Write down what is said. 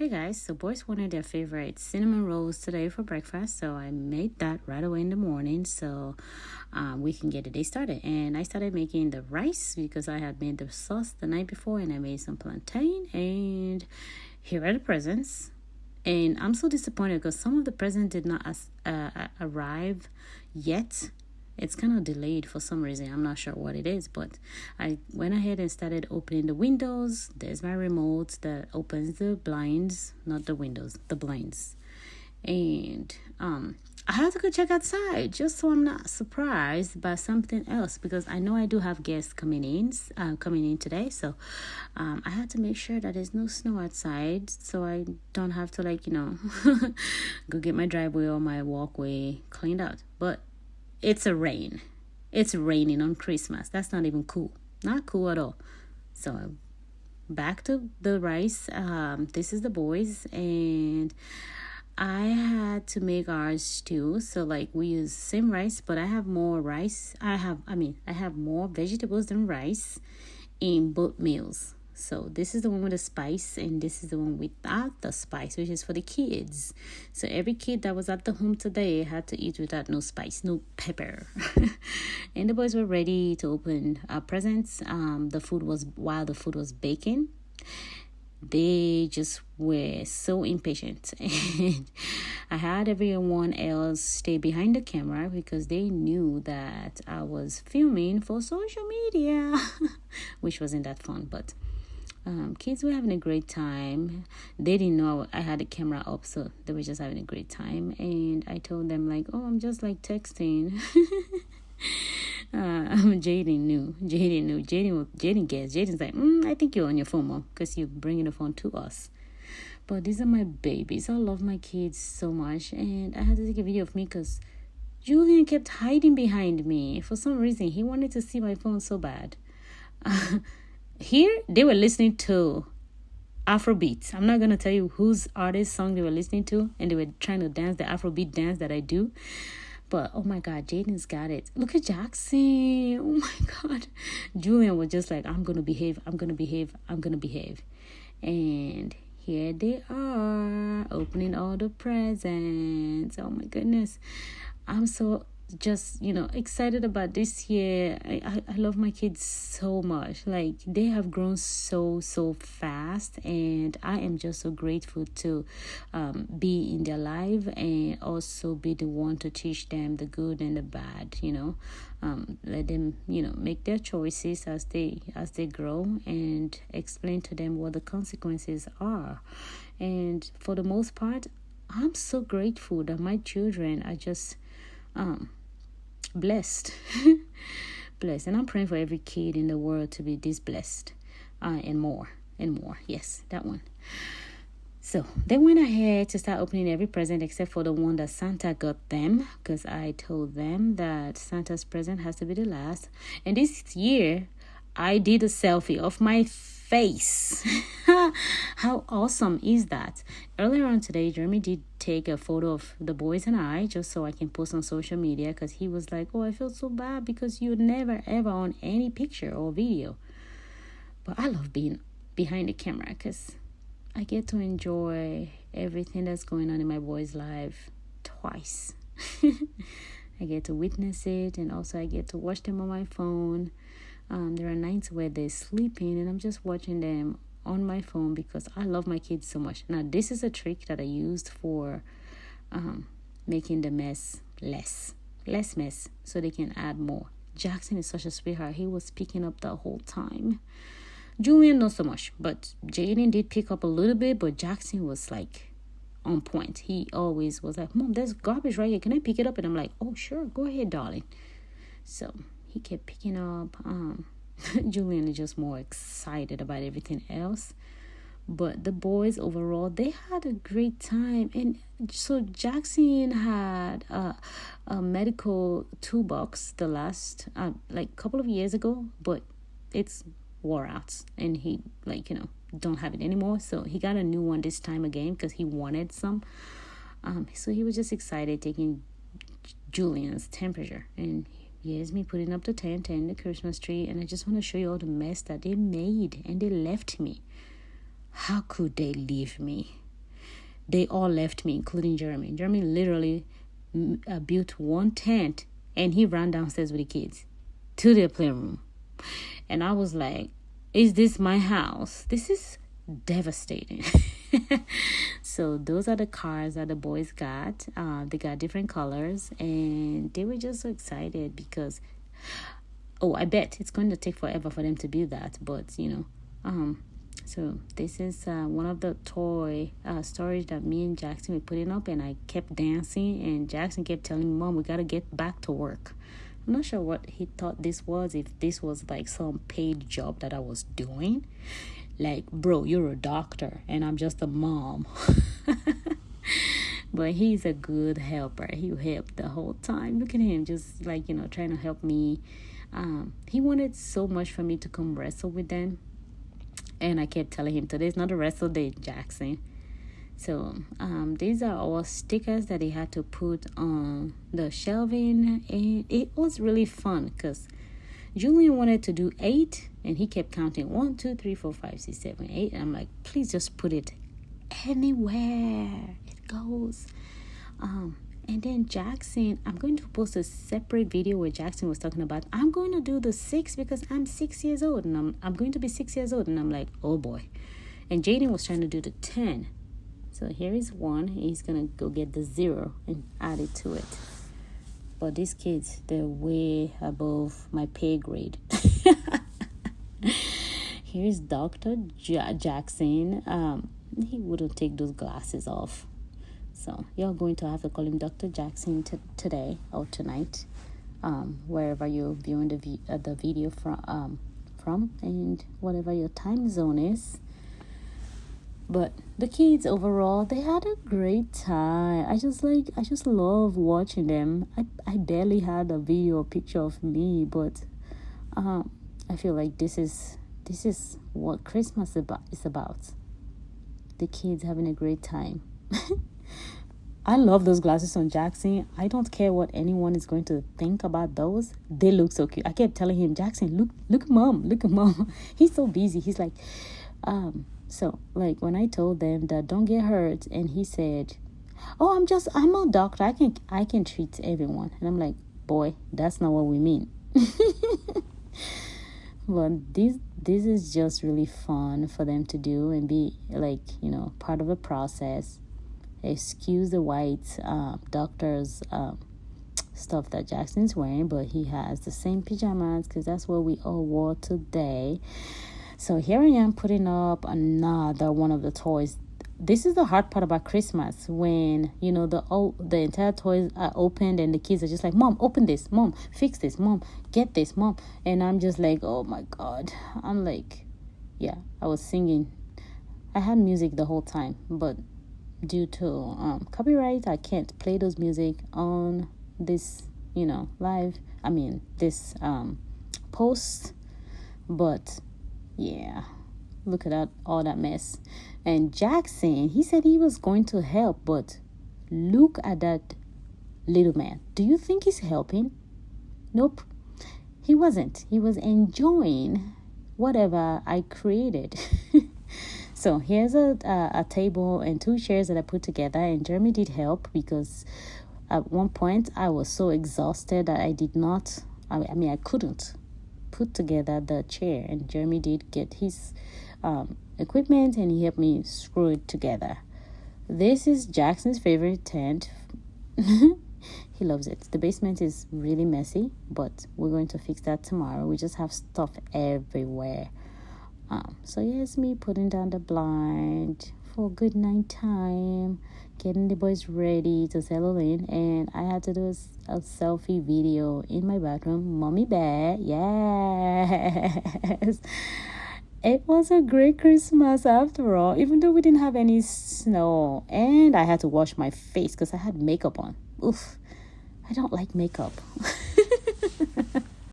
Hey guys, so boys wanted their favorite cinnamon rolls today for breakfast, so I made that right away in the morning so we can get the day started. And I started making the rice because I had made the sauce the night before, and I made some plantain. And here are the presents. And I'm so disappointed because some of the presents did not arrive yet. It's kind of delayed for some reason. I'm not sure what it is, but I went ahead and started opening the windows. There's my remote that opens the blinds, not the windows, the blinds. And I have to go check outside just so I'm not surprised by something else, because I know I do have guests coming in today. So I had to make sure that there's no snow outside, so I don't have to go get my driveway or my walkway cleaned out. But it's rain. It's raining on Christmas. That's not even cool. Not cool at all. So back to the rice. This is the boys, and I had to make ours stew. So we use same rice, but I have more rice. I have more vegetables than rice in both meals. So this is the one with the spice, and this is the one without the spice, which is for the kids. So every kid that was at the home today had to eat without no spice, no pepper. And the boys were ready to open presents. While the food was baking, they just were so impatient. And I had everyone else stay behind the camera because they knew that I was filming for social media, which wasn't that fun, but kids were having a great time. They didn't know I had the camera up, so they were just having a great time. And I told them I'm just texting. Jaden knew. Jaden guessed. Jaden's like, I think you're on your phone, Mom, because you're bringing the phone to us. But these are my babies. I love my kids so much, and I had to take a video of me because Julian kept hiding behind me. For some reason, he wanted to see my phone so bad. Here, they were listening to Afrobeat. I'm not going to tell you whose artist song they were listening to, and they were trying to dance the Afrobeat dance that I do. But, oh my God, Jaden's got it. Look at Jackson. Oh my God. Julian was just like, I'm going to behave. And here they are, opening all the presents. Oh my goodness. I'm so excited about this year. I love my kids so much. They have grown so fast, and I am just so grateful to be in their life and also be the one to teach them the good and the bad. Let them make their choices as they grow, and explain to them what the consequences are. And for the most part, I'm so grateful that my children are just blessed. Blessed. And I'm praying for every kid in the world to be this blessed, and more. Yes, that one. So they went ahead to start opening every present except for the one that Santa got them, because I told them that Santa's present has to be the last. And this year I did a selfie of my face. How awesome is that? Earlier on today, Jeremy did take a photo of the boys and I, just so I can post on social media, because he was like, I feel so bad because you're never ever on any picture or video. But I love being behind the camera because I get to enjoy everything that's going on in my boys' life twice. I get to witness it, and also I get to watch them on my phone. There are nights where they're sleeping and I'm just watching them on my phone because I love my kids so much. Now, this is a trick that I used for making the mess less mess so they can add more. Jackson is such a sweetheart. He was picking up the whole time. Julian, not so much, but Jaden did pick up a little bit, but Jackson was on point. He always was like, Mom, there's garbage right here. Can I pick it up? And I'm like, oh, sure. Go ahead, darling. So he kept picking up. Julian is just more excited about everything else. But the boys overall, they had a great time. And so Jackson had a medical toolbox the last, couple of years ago, but it's wore out. And he, don't have it anymore. So he got a new one this time again because he wanted some. So he was just excited taking Julian's temperature. And here's me putting up the tent and the Christmas tree, and I just want to show you all the mess that they made, and they left me. How could they leave me? they all left me, including Jeremy. Jeremy literally built one tent, and he ran downstairs with the kids to their playroom. And I was like, is this my house? This is devastating. So those are the cars that the boys got. They got different colors, and they were just so excited because, I bet it's going to take forever for them to build that. But, so this is one of the toy storage that me and Jackson were putting up, and I kept dancing, and Jackson kept telling me, Mom, we got to get back to work. I'm not sure what he thought this was, if this was like some paid job that I was doing. Like, bro, you're a doctor and I'm just a mom. But he's a good helper. He helped the whole time. Look at him, just like, trying to help me. He wanted so much for me to come wrestle with them. And I kept telling him, today's not a wrestle day, Jackson. So these are all stickers that he had to put on the shelving. And it was really fun because Julian wanted to do 8, and he kept counting 1, 2, 3, 4, 5, 6, 7, 8. And I'm like, please just put it anywhere it goes. And then Jackson, I'm going to post a separate video where Jackson was talking about, I'm going to do the 6 because I'm 6 years old, and I'm going to be 6 years old. And I'm like, oh boy. And Jaden was trying to do the 10. So here is 1. He's going to go get the 0 and add it to it. But these kids, they're way above my pay grade. Here's Dr. Jackson. He wouldn't take those glasses off. So you're going to have to call him Dr. Jackson today or tonight, wherever you're viewing the video from, and whatever your time zone is. But the kids overall, they had a great time. I just love watching them. I barely had a video or picture of me, but I feel like this is what Christmas is about. The kids having a great time. I love those glasses on Jackson. I don't care what anyone is going to think about those. They look so cute. I kept telling him, Jackson, look at mom. He's so busy. He's like, so like when I told them that don't get hurt, and he said, oh, I'm a doctor. I can treat everyone. And I'm like, boy, that's not what we mean. But this is just really fun for them to do and be like, part of the process. Excuse the white doctor's stuff that Jackson's wearing, but he has the same pajamas because that's what we all wore today. So here I am putting up another one of the toys. This is the hard part about Christmas, when the entire toys are opened and the kids are just like, Mom, open this, Mom, fix this, Mom, get this, Mom. And I'm just like, oh my God. I'm like, yeah, I was singing. I had music the whole time, but due to copyright, I can't play those music on this live, this post. But yeah, look at all that mess. And Jackson, he said he was going to help, but look at that little man. Do you think he's helping? Nope, he wasn't. He was enjoying whatever I created. So here's a table and 2 chairs that I put together, and Jeremy did help because at one point I was so exhausted that I couldn't put together the chair, and Jeremy did get his equipment and he helped me screw it together. This is Jackson's favorite tent. He loves it. The basement is really messy, but we're going to fix that tomorrow. We just have stuff everywhere. So here's me putting down the blind for good night time, getting the boys ready to settle in, and I had to do a selfie video in my bathroom. Mommy bad, yes. It was a great Christmas after all, even though we didn't have any snow, and I had to wash my face because I had makeup on. Oof, I don't like makeup.